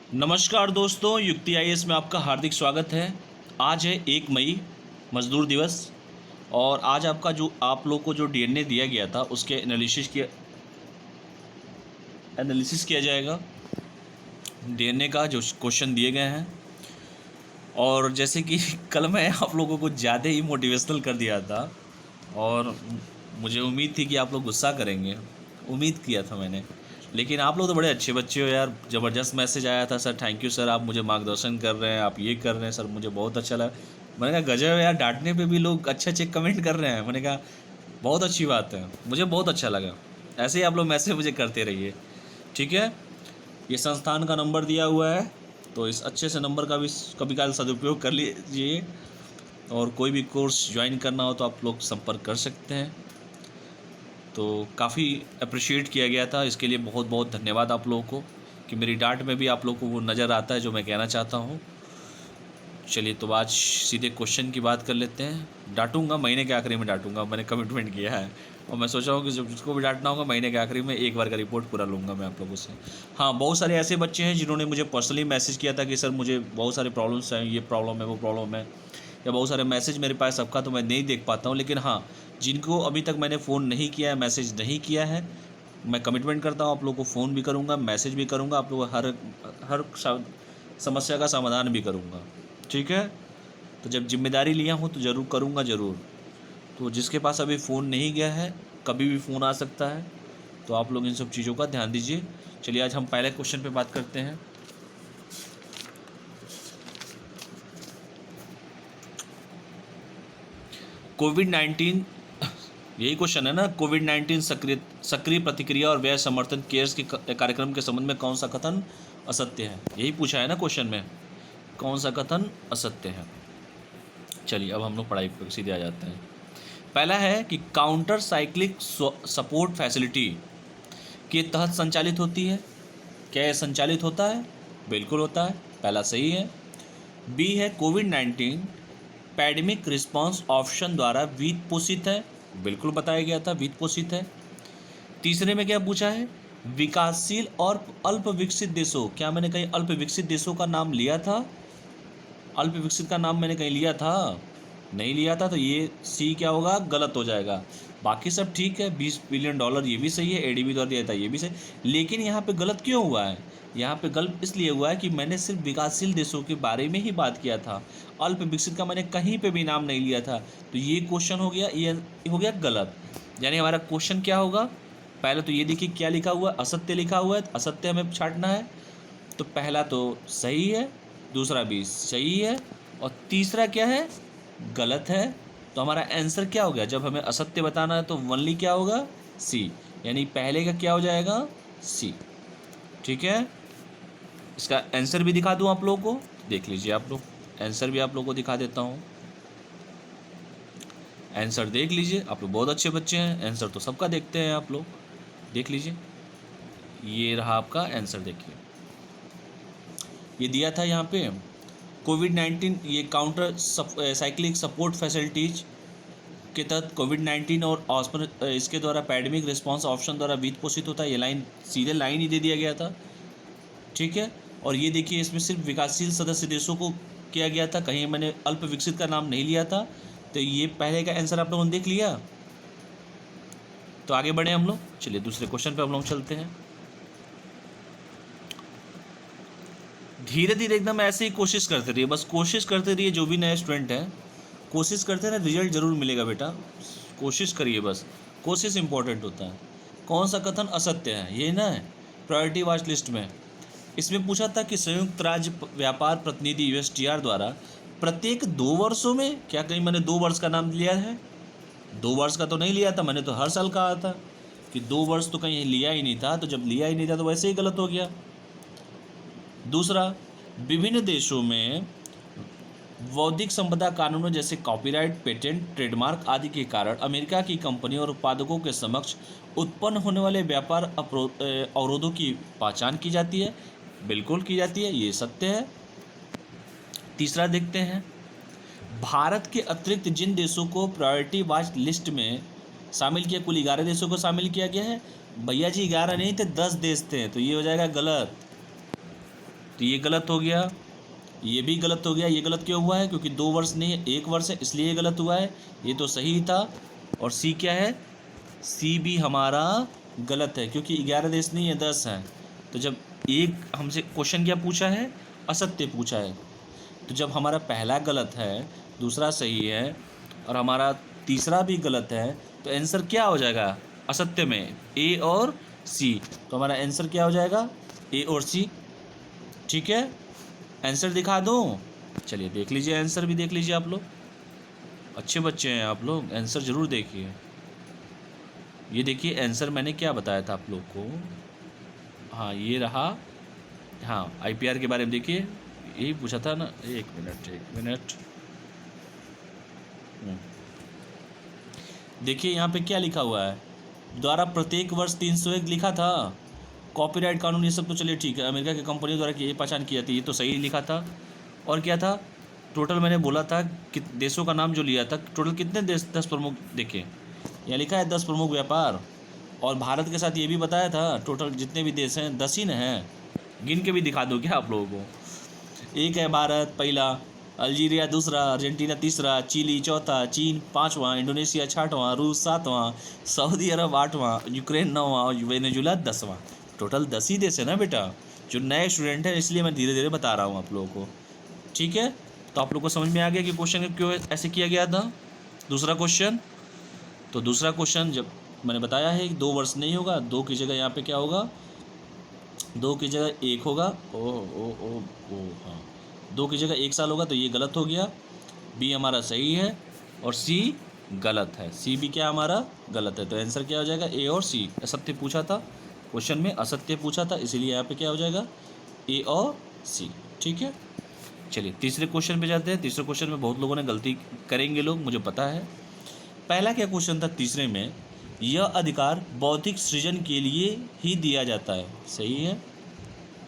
नमस्कार दोस्तों, युक्ति आईएएस में आपका हार्दिक स्वागत है। आज है 1 मई, मज़दूर दिवस। और आज आपका जो आप लोग को जो डीएनए दिया गया था उसके एनालिसिस किया जाएगा। डीएनए का जो क्वेश्चन दिए गए हैं, और जैसे कि कल मैं आप लोगों को ज़्यादा ही मोटिवेशनल कर दिया था और मुझे उम्मीद थी कि आप लोग गुस्सा करेंगे। उम्मीद किया था मैंने, लेकिन आप लोग तो बड़े अच्छे बच्चे हो यार। ज़बरदस्त मैसेज आया था, सर थैंक यू सर, आप मुझे मार्गदर्शन कर रहे हैं, आप ये कर रहे हैं सर, मुझे बहुत अच्छा लगा। मैंने कहा गजब है यार, डांटने पे भी लोग अच्छे अच्छे कमेंट कर रहे हैं। मैंने कहा बहुत अच्छी बात है, मुझे बहुत अच्छा लगा। ऐसे ही आप लोग मैसेज मुझे करते रहिए, ठीक है। ये संस्थान का नंबर दिया हुआ है, तो इस अच्छे से नंबर का भी कभी काल सदुपयोग कर लीजिए। और कोई भी कोर्स ज्वाइन करना हो तो आप लोग संपर्क कर सकते हैं। तो काफ़ी अप्रिशिएट किया गया था, इसके लिए बहुत बहुत धन्यवाद आप लोगों को कि मेरी डांट में भी आप लोगों को वो नज़र आता है जो मैं कहना चाहता हूँ। चलिए, तो आज सीधे क्वेश्चन की बात कर लेते हैं। डांटूंगा महीने के आखिरी में, डांटूंगा, मैंने कमिटमेंट किया है। और मैं सोच रहा हूँ कि जब जिसको भी डांटना होगा महीने के आखिरी में एक बार का रिपोर्ट पूरा लूँगा मैं आप लोगों से। हाँ, बहुत सारे ऐसे बच्चे हैं जिन्होंने मुझे पर्सनली मैसेज किया था कि सर मुझे बहुत सारे प्रॉब्लम्स हैं, ये प्रॉब्लम है, वो प्रॉब्लम है, या बहुत सारे मैसेज मेरे पास सबका तो मैं नहीं देख पाता हूँ। लेकिन हाँ, जिनको अभी तक मैंने फ़ोन नहीं किया है, मैसेज नहीं किया है, मैं कमिटमेंट करता हूँ आप लोगों को फ़ोन भी करूँगा, मैसेज भी करूँगा, आप लोग हर हर समस्या का समाधान भी करूँगा, ठीक है। तो जब जिम्मेदारी लिया हूँ तो ज़रूर करूँगा, ज़रूर। तो जिसके पास अभी फ़ोन नहीं गया है, कभी भी फ़ोन आ सकता है, तो आप लोग इन सब चीज़ों का ध्यान दीजिए। चलिए, आज हम पहले क्वेश्चन पे बात करते हैं। कोविड-19, यही क्वेश्चन है ना, कोविड-19 सक्रिय प्रतिक्रिया और व्यय समर्थन केयर्स के कार्यक्रम के संबंध में कौन सा कथन असत्य है, यही पूछा है ना क्वेश्चन में, कौन सा कथन असत्य है। चलिए, अब हम लोग पढ़ाई पर सीधे आ जाते हैं। पहला है कि काउंटर साइक्लिक सपोर्ट फैसिलिटी के तहत संचालित होती है। क्या यह संचालित होता है? बिल्कुल होता है, पहला सही है। बी है कोविड-19 पैडेमिक रिस्पांस ऑप्शन द्वारा वित्त पोषित है। बिल्कुल बताया गया था, वित्त पोषित है। तीसरे में क्या पूछा है? विकासशील और अल्प विकसित देशों, क्या मैंने कहीं अल्प विकसित देशों का नाम लिया था? अल्प विकसित का नाम मैंने कहीं लिया था? नहीं लिया था, तो ये सी क्या होगा? गलत हो जाएगा। बाकी सब ठीक है, $20 बिलियन ये भी सही है, एडीबी द्वारा दिया था ये भी सही। लेकिन यहाँ पे गलत क्यों हुआ है? यहाँ पे गलत इसलिए हुआ है कि मैंने सिर्फ विकासशील देशों के बारे में ही बात किया था, अल्प विकसित का मैंने कहीं पे भी नाम नहीं लिया था। तो ये क्वेश्चन हो गया, ये हो गया गलत। यानी हमारा क्वेश्चन क्या होगा? पहले तो ये देखिए क्या लिखा हुआ है, असत्य लिखा हुआ है, असत्य हमें छांटना है। तो पहला तो सही है, दूसरा भी सही है, और तीसरा क्या है? गलत है। तो हमारा आंसर क्या हो गया? जब हमें असत्य बताना है तो वनली क्या होगा? सी। यानी पहले का क्या हो जाएगा? सी, ठीक है। इसका आंसर भी दिखा दूं आप लोगों को, देख लीजिए आप लोग, आंसर भी आप लोगों को दिखा देता हूं। आंसर देख लीजिए, आप लोग बहुत अच्छे बच्चे हैं, आंसर तो सबका देखते हैं आप लोग। देख लीजिए, ये रहा आपका आंसर, देखिए ये दिया था यहाँ पे कोविड-19, ये काउंटर साइक्लिक सपोर्ट फैसिलिटीज के तहत कोविड-19 और ऑस्पर इसके द्वारा पैडेमिक रिस्पांस ऑप्शन द्वारा वित्त पोषित होता है। ये लाइन सीधे लाइन ही दे दिया गया था, ठीक है। और ये देखिए, इसमें सिर्फ विकासशील सदस्य देशों को किया गया था, कहीं मैंने अल्प विकसित का नाम नहीं लिया था। तो ये पहले का आंसर आप लोगों ने देख लिया। तो आगे बढ़े हम लोग, चलिए दूसरे क्वेश्चन पे हम लोग चलते हैं। धीरे धीरे एकदम ऐसे ही कोशिश करते रहिए, बस कोशिश करते रहिए। जो भी नए स्टूडेंट हैं, कोशिश करते रहे, रिजल्ट ज़रूर मिलेगा बेटा, कोशिश करिए बस, कोशिश इंपॉर्टेंट होता है। कौन सा कथन असत्य है? ये ना है प्रायोरिटी वॉच लिस्ट में, इसमें पूछा था कि संयुक्त राज्य व्यापार प्रतिनिधि यूएसटीआर द्वारा प्रत्येक 2 वर्षों में, क्या कहीं मैंने 2 वर्ष का नाम लिया है? 2 वर्ष का तो नहीं लिया था, मैंने तो हर साल कहा था कि 2 वर्ष तो कहीं लिया ही नहीं था। तो जब लिया ही नहीं था तो वैसे ही गलत हो गया। दूसरा, विभिन्न देशों में बौद्धिक संपदा कानूनों जैसे कॉपीराइट, पेटेंट, ट्रेडमार्क आदि के कारण अमेरिका की कंपनियों और उत्पादकों के समक्ष उत्पन्न होने वाले व्यापार अवरोधों की पहचान की जाती है। बिल्कुल की जाती है, ये सत्य है। तीसरा देखते हैं, भारत के अतिरिक्त जिन देशों को प्रायोरिटी वॉच लिस्ट में शामिल किया, कुल 11 देशों को शामिल किया गया है। भैया जी 11 नहीं थे, 10 देश थे, तो ये हो जाएगा गलत। तो ये गलत हो गया, ये भी गलत हो गया। ये गलत क्यों हुआ है? क्योंकि 2 वर्ष नहीं है, 1 वर्ष है, इसलिए ये गलत हुआ है। ये तो सही था। और सी क्या है? सी भी हमारा गलत है, क्योंकि 11 देश नहीं है, 10 हैं। तो जब एक हमसे क्वेश्चन क्या पूछा है? असत्य पूछा है। तो जब हमारा पहला गलत है, दूसरा सही है और हमारा तीसरा भी गलत है, तो आंसर क्या हो जाएगा असत्य में? ए और सी। तो हमारा आंसर क्या हो जाएगा? ए और सी। ठीक है, आंसर दिखा दूँ? चलिए देख लीजिए, आंसर भी देख लीजिए आप लोग। अच्छे बच्चे हैं आप लोग, आंसर ज़रूर देखिए। ये देखिए आंसर मैंने क्या बताया था आप लोग को। हाँ ये रहा। हाँ आईपीआर के बारे में देखिए, यही पूछा था ना। एक मिनट। देखिए यहाँ पे क्या लिखा हुआ है, द्वारा प्रत्येक वर्ष 301 लिखा था। कॉपीराइट कानून ये सब तो चलिए ठीक है, अमेरिका की कंपनियों द्वारा ये पहचान की जाती है, ये तो सही लिखा था। और क्या था? टोटल मैंने बोला था कि देशों का नाम जो लिया था, टोटल कितने देश, 10 प्रमुख। देखिए यहाँ लिखा है 10 प्रमुख व्यापार, और भारत के साथ ये भी बताया था टोटल जितने भी देश हैं 10 ही न हैं। गिन के भी दिखा दो क्या आप लोगों को? एक है भारत पहला, अल्जीरिया दूसरा, अर्जेंटीना तीसरा, चिली चौथा, चीन पाँचवां, इंडोनेशिया छठवां, रूस सातवां, सऊदी अरब आठवां, यूक्रेन नौवां और वेनेजुला 10वां। टोटल 10 ही देश है ना बेटा। जो नए स्टूडेंट हैं इसलिए मैं धीरे धीरे बता रहा हूँ आप लोगों को। ठीक है, तो आप लोग को समझ में आ गया कि क्वेश्चन क्यों ऐसे किया गया था। दूसरा क्वेश्चन, तो दूसरा क्वेश्चन जब मैंने बताया है कि 2 वर्ष नहीं होगा, 2 की जगह यहाँ पे क्या होगा? 2 की जगह 1 होगा। ओ हाँ, 2 की जगह 1 साल होगा, तो ये गलत हो गया। बी हमारा सही है और सी गलत है। सी भी क्या हमारा गलत है। तो आंसर क्या हो जाएगा? ए और सी। असत्य पूछा था क्वेश्चन में, असत्य पूछा था, इसीलिए यहाँ पे क्या हो जाएगा? ए और सी। ठीक है, चलिए तीसरे क्वेश्चन पे जाते हैं। तीसरे क्वेश्चन में बहुत लोगों ने गलती करेंगे लोग, मुझे पता है। पहला क्या क्वेश्चन था तीसरे में? यह अधिकार बौद्धिक सृजन के लिए ही दिया जाता है। सही है,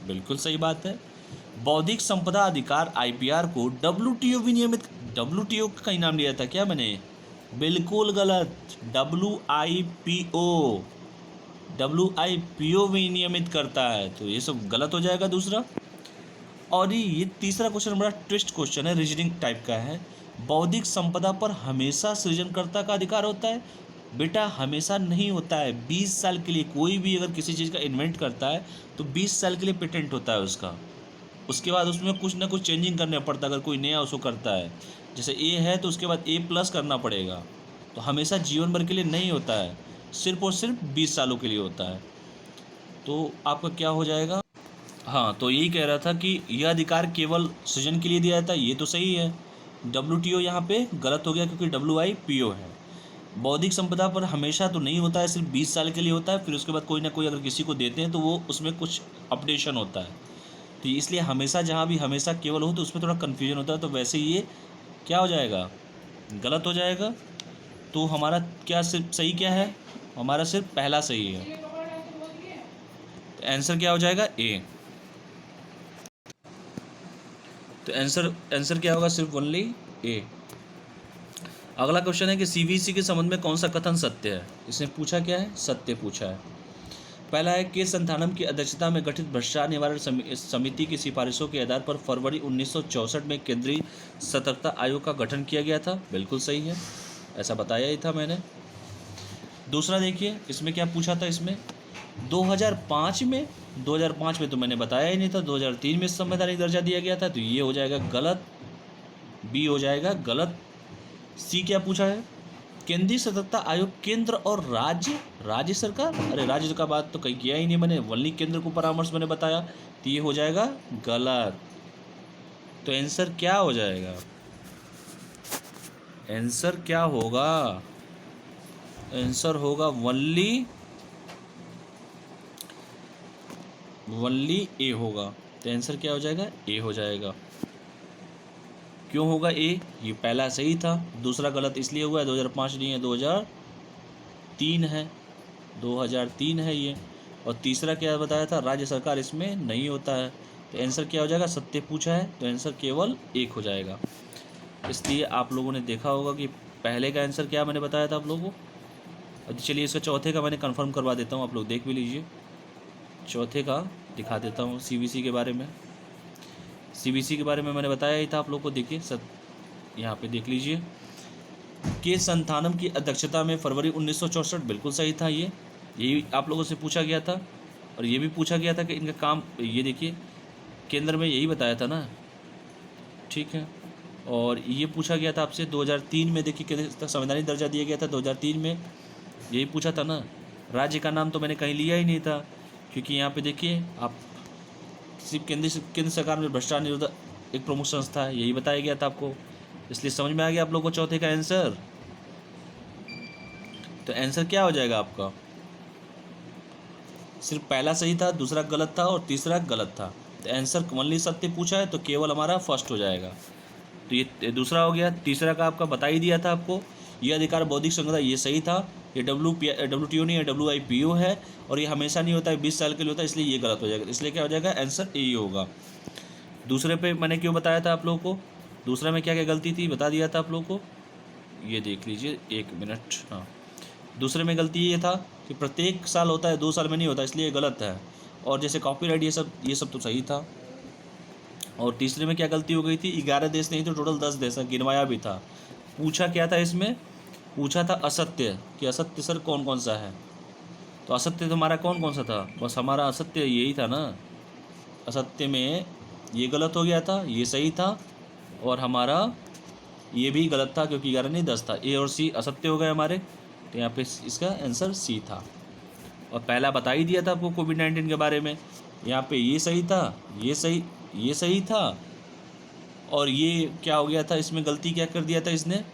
बिल्कुल सही बात है। बौद्धिक संपदा अधिकार आईपीआर को डब्ल्यूटीओ विनियमित, डब्ल्यूटीओ का ही नाम लिया था क्या मैंने? बिल्कुल गलत। डब्ल्यूआईपीओ विनियमित करता है, तो ये सब गलत हो जाएगा दूसरा। और ये तीसरा क्वेश्चन बड़ा ट्विस्ट क्वेश्चन है, रीजनिंग टाइप का है। बौद्धिक संपदा पर हमेशा सृजनकर्ता का अधिकार होता है। बेटा हमेशा नहीं होता है, 20 साल के लिए। कोई भी अगर किसी चीज़ का इन्वेंट करता है तो 20 साल के लिए पेटेंट होता है उसका। उसके बाद उसमें कुछ ना कुछ चेंजिंग करना पड़ता है। अगर कोई नया उसको करता है, जैसे ए है तो उसके बाद A+ करना पड़ेगा। तो हमेशा जीवन भर के लिए नहीं होता है, सिर्फ और सिर्फ 20 सालों के लिए होता है। तो आपका क्या हो जाएगा? हाँ, तो यही कह रहा था कि यह अधिकार केवल सृजन के लिए दिया जाता है, ये तो सही है। WTO यहाँ पे गलत हो गया क्योंकि WIPO है। बौद्धिक संपदा पर हमेशा तो नहीं होता है, सिर्फ 20 साल के लिए होता है। फिर उसके बाद कोई ना कोई अगर किसी को देते हैं तो वो उसमें कुछ अपडेशन होता है। तो इसलिए हमेशा जहाँ भी हमेशा केवल हो तो उसमें थोड़ा कन्फ्यूजन होता है। तो वैसे ये क्या हो जाएगा? गलत हो जाएगा। तो हमारा क्या सिर्फ सही क्या है? हमारा सिर्फ पहला सही है। तो आंसर क्या हो जाएगा? ए। तो आंसर क्या होगा? सिर्फ ओनली ए। अगला क्वेश्चन है कि सीवीसी के संबंध में कौन सा कथन सत्य है? इसने पूछा क्या है? सत्य पूछा है। पहला है के संथानम की अध्यक्षता में गठित भ्रष्टाचार निवारण समिति की सिफारिशों के आधार पर फरवरी 1964 में केंद्रीय सतर्कता आयोग का गठन किया गया था। बिल्कुल सही है, ऐसा बताया ही था मैंने। दूसरा देखिए इसमें क्या पूछा था। इसमें 2005 में तो मैंने बताया ही नहीं था। 2003 में संवैधानिक दर्जा दिया गया था, तो ये हो जाएगा गलत। बी हो जाएगा गलत। सी क्या पूछा है? केंद्रीय सतर्कता आयोग केंद्र और राज्य सरकार। अरे राज्य का बात तो कहीं किया ही नहीं मैंने, वल्ली केंद्र को परामर्श मैंने बताया, तो ये हो जाएगा गलत। तो आंसर क्या हो जाएगा? आंसर क्या होगा? आंसर होगा वनली ए होगा। तो आंसर क्या हो जाएगा? ए हो जाएगा। क्यों होगा ए? ये पहला सही था, दूसरा गलत इसलिए हुआ है 2005 नहीं है, 2003 है। 2003 है ये। और तीसरा क्या बताया था? राज्य सरकार इसमें नहीं होता है। तो आंसर क्या हो जाएगा? सत्य पूछा है, तो आंसर केवल एक हो जाएगा। इसलिए आप लोगों ने देखा होगा कि पहले का आंसर क्या मैंने बताया था आप लोगों को। चलिए इसका चौथे का मैंने कंफर्म करवा देता हूँ, आप लोग देख भी लीजिए। चौथे का दिखा देता हूँ सीवीसी के बारे में। सीबीसी के बारे में मैंने बताया ही था आप लोग को। देखिए यहाँ पे देख लीजिए, के संथानम की अध्यक्षता में फरवरी 1964, बिल्कुल सही था। यही आप लोगों से पूछा गया था। और ये भी पूछा गया था कि इनका काम, ये देखिए केंद्र में यही बताया था ना, ठीक है। और ये पूछा गया था आपसे 2003 में, देखिए केंद्र संवैधानिक दर्जा दिया गया था 2003 में, यही पूछा था ना। राज्य का नाम तो मैंने कहीं लिया ही नहीं था, क्योंकि यहाँ पे देखिए आप सिर्फ केंद्र सरकार में भ्रष्टाचार निरोधक एक प्रमुख संस्था है, यही बताया गया था आपको। इसलिए समझ में आ गया आप लोगों को चौथे का आंसर। तो आंसर क्या हो जाएगा आपका? सिर्फ पहला सही था, दूसरा गलत था और तीसरा गलत था। तो आंसर ओनली सत्य पूछा है तो केवल हमारा फर्स्ट हो जाएगा। तो ये दूसरा हो गया। तीसरा का आपका बता ही दिया था आपको, ये अधिकार बौद्धिक संपदा, ये सही था। ये WTO नहीं है, WIPO है, और ये हमेशा नहीं होता है, 20 साल के लिए होता है, इसलिए ये गलत हो जाएगा। इसलिए क्या हो जाएगा? आंसर ए होगा। दूसरे पे मैंने क्यों बताया था आप लोगों को, दूसरा में क्या क्या गलती थी बता दिया था आप लोगों को। ये देख लीजिए, 1 मिनट। हाँ, दूसरे में गलती ये था कि प्रत्येक साल होता है, 2 साल में नहीं होता, इसलिए ये गलत है। और जैसे कॉपीराइट ये सब तो सही था। और तीसरे में क्या गलती हो गई थी? 11 देश नहीं तो टोटल 10 देश गिनवाया भी था। पूछा क्या था इसमें? पूछा था असत्य, कि असत्य सर कौन कौन सा है। तो असत्य तो हमारा कौन कौन सा था? बस हमारा असत्य यही था ना। असत्य में ये गलत हो गया था, ये सही था, और हमारा ये भी गलत था, क्योंकि 11 नहीं 10 था। ए और सी असत्य हो गए हमारे। तो यहाँ पे इसका आंसर सी था। और पहला बता ही दिया था आपको कोविड-19 के बारे में। यहाँ पे ये सही था, ये सही था, और ये क्या हो गया था, इसमें गलती क्या कर दिया था इसने?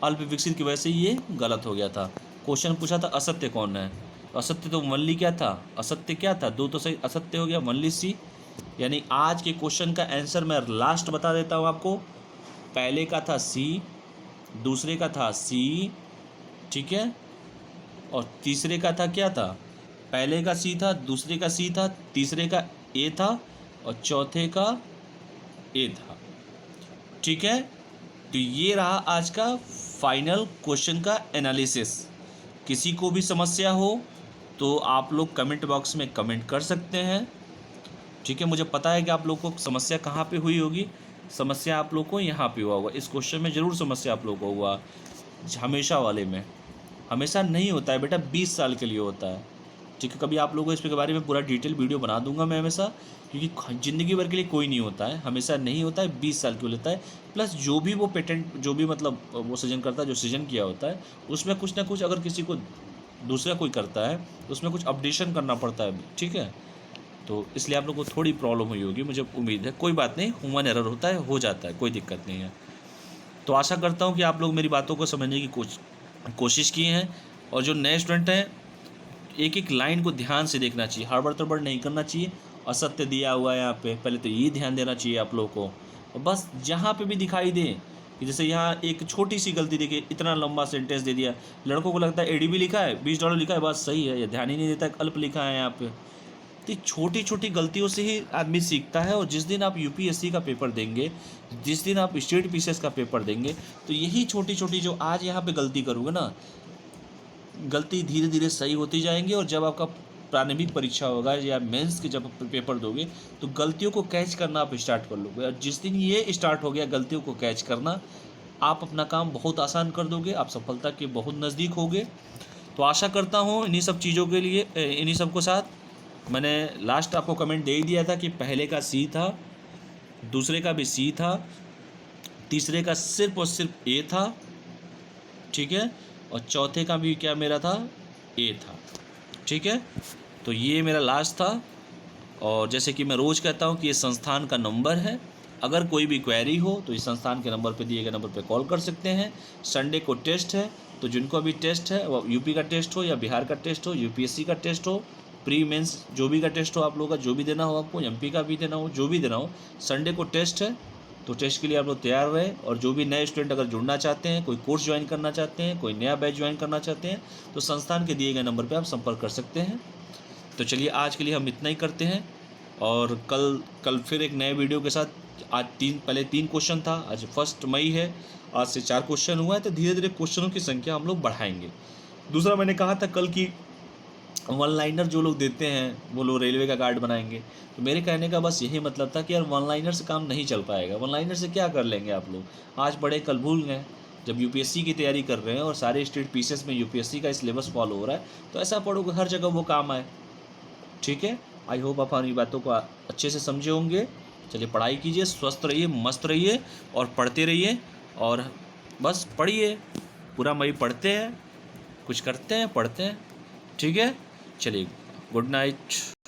अल्प विकसित की वजह से ये गलत हो गया था। क्वेश्चन पूछा था असत्य कौन है, तो असत्य तो ओनली क्या था? असत्य क्या था? 2 तो सही, असत्य हो गया, ओनली सी। यानी आज के क्वेश्चन का आंसर मैं लास्ट बता देता हूँ आपको। पहले का था सी, दूसरे का था सी, ठीक है, और तीसरे का था क्या था? पहले का सी था, दूसरे का सी था, तीसरे का ए था, और चौथे का ए था, ठीक है। तो ये रहा आज का फाइनल क्वेश्चन का एनालिसिस। किसी को भी समस्या हो तो आप लोग कमेंट बॉक्स में कमेंट कर सकते हैं, ठीक है। मुझे पता है कि आप लोग को समस्या कहाँ पे हुई होगी। समस्या आप लोग को यहाँ पे हुआ होगा, इस क्वेश्चन में ज़रूर समस्या आप लोग को हुआ। हमेशा वाले में हमेशा नहीं होता है बेटा, 20 साल के लिए होता है, ठीक है। कभी आप लोगों को इसके बारे में पूरा डिटेल वीडियो बना दूंगा मैं हमेशा, क्योंकि ज़िंदगी भर के लिए कोई नहीं होता है, हमेशा नहीं होता है, 20 साल के लिए होता है। प्लस जो भी वो पेटेंट, जो भी मतलब वो सृजन करता है, जो सृजन किया होता है, उसमें कुछ ना कुछ अगर किसी को दूसरा कोई करता है तो उसमें कुछ अपडेशन करना पड़ता है, ठीक है। तो इसलिए आप लोग को थोड़ी प्रॉब्लम हुई होगी, मुझे उम्मीद है। कोई बात नहीं, ह्यूमन एरर होता है, हो जाता है, कोई दिक्कत नहीं है। तो आशा करता हूँ कि आप लोग मेरी बातों को समझने की कोशिश की हैं। और जो नए स्टूडेंट हैं, एक एक लाइन को ध्यान से देखना चाहिए, हड़बड़ तड़बड़ नहीं करना चाहिए। असत्य दिया हुआ है यहाँ पे, पहले तो ये ध्यान देना चाहिए आप लोगों को। और बस जहाँ पे भी दिखाई दे कि जैसे यहाँ एक छोटी सी गलती देखिए, इतना लंबा सेंटेंस दे दिया, लड़कों को लगता है ADB लिखा है, $20 लिखा है, बात सही है, ये ध्यान ही नहीं देता अल्प लिखा है यहाँ पे। तो छोटी छोटी गलतियों से ही आदमी सीखता है। और जिस दिन आप UPSC का पेपर देंगे, जिस दिन आप स्टेट PCS का पेपर देंगे, तो यही छोटी छोटी जो आज यहाँ पे गलती करोगे ना, गलती धीरे धीरे सही होती जाएंगी। और जब आपका प्रारंभिक परीक्षा होगा या मेंस के जब पेपर दोगे, तो गलतियों को कैच करना आप स्टार्ट कर लोगे। और जिस दिन ये स्टार्ट हो गया गलतियों को कैच करना, आप अपना काम बहुत आसान कर दोगे, आप सफलता के बहुत नज़दीक होगे। तो आशा करता हूँ इन्हीं सब चीज़ों के लिए, इन्हीं सब को साथ मैंने लास्ट आपको कमेंट दे ही दिया था कि पहले का सी था, दूसरे का भी सी था, तीसरे का सिर्फ और सिर्फ ए था, ठीक है, और चौथे का भी क्या मेरा था? ए था, ठीक है। तो ये मेरा लास्ट था। और जैसे कि मैं रोज़ कहता हूँ कि ये संस्थान का नंबर है, अगर कोई भी क्वेरी हो तो इस संस्थान के नंबर पे, दिए गए नंबर पे कॉल कर सकते हैं। संडे को टेस्ट है, तो जिनको अभी टेस्ट है, वो यूपी का टेस्ट हो या बिहार का टेस्ट हो, UPSC का टेस्ट हो, प्री मेंस जो भी का टेस्ट हो आप लोगों का, जो भी देना हो आपको, MP का भी देना हो, जो भी देना हो, संडे को टेस्ट है। तो टेस्ट के लिए आप लोग तैयार रहे। और जो भी नए स्टूडेंट अगर जुड़ना चाहते हैं, कोई कोर्स ज्वाइन करना चाहते हैं, कोई नया बैच ज्वाइन करना चाहते हैं, तो संस्थान के दिए गए नंबर पर आप संपर्क कर सकते हैं। तो चलिए आज के लिए हम इतना ही करते हैं, और कल फिर एक नए वीडियो के साथ। आज पहले 3 क्वेश्चन था, आज 1 मई है, आज से 4 क्वेश्चन हुआ है, तो धीरे धीरे क्वेश्चनों की संख्या हम लोग बढ़ाएंगे। दूसरा मैंने कहा था कल की वन लाइनर जो लोग देते हैं वो लोग रेलवे का कार्ड बनाएंगे। तो मेरे कहने का बस यही मतलब था कि यार वन लाइनर से काम नहीं चल पाएगा, वन लाइनर से क्या कर लेंगे आप लोग, आज पढ़े कल भूल गए। जब यूपीएससी की तैयारी कर रहे हैं और सारे स्टेट पीसेस में यूपीएससी का सिलेबस फॉलो हो रहा है, तो ऐसा पढ़ो कि हर जगह वो काम आए। ठीक है, आई होप आप हमारी बातों को अच्छे से समझे होंगे। चलिए पढ़ाई कीजिए, स्वस्थ रहिए, मस्त रहिए और पढ़ते रहिए। और बस पढ़िए, पूरा मई पढ़ते हैं, कुछ करते हैं, पढ़ते हैं। ठीक है, चलिए, गुड नाइट।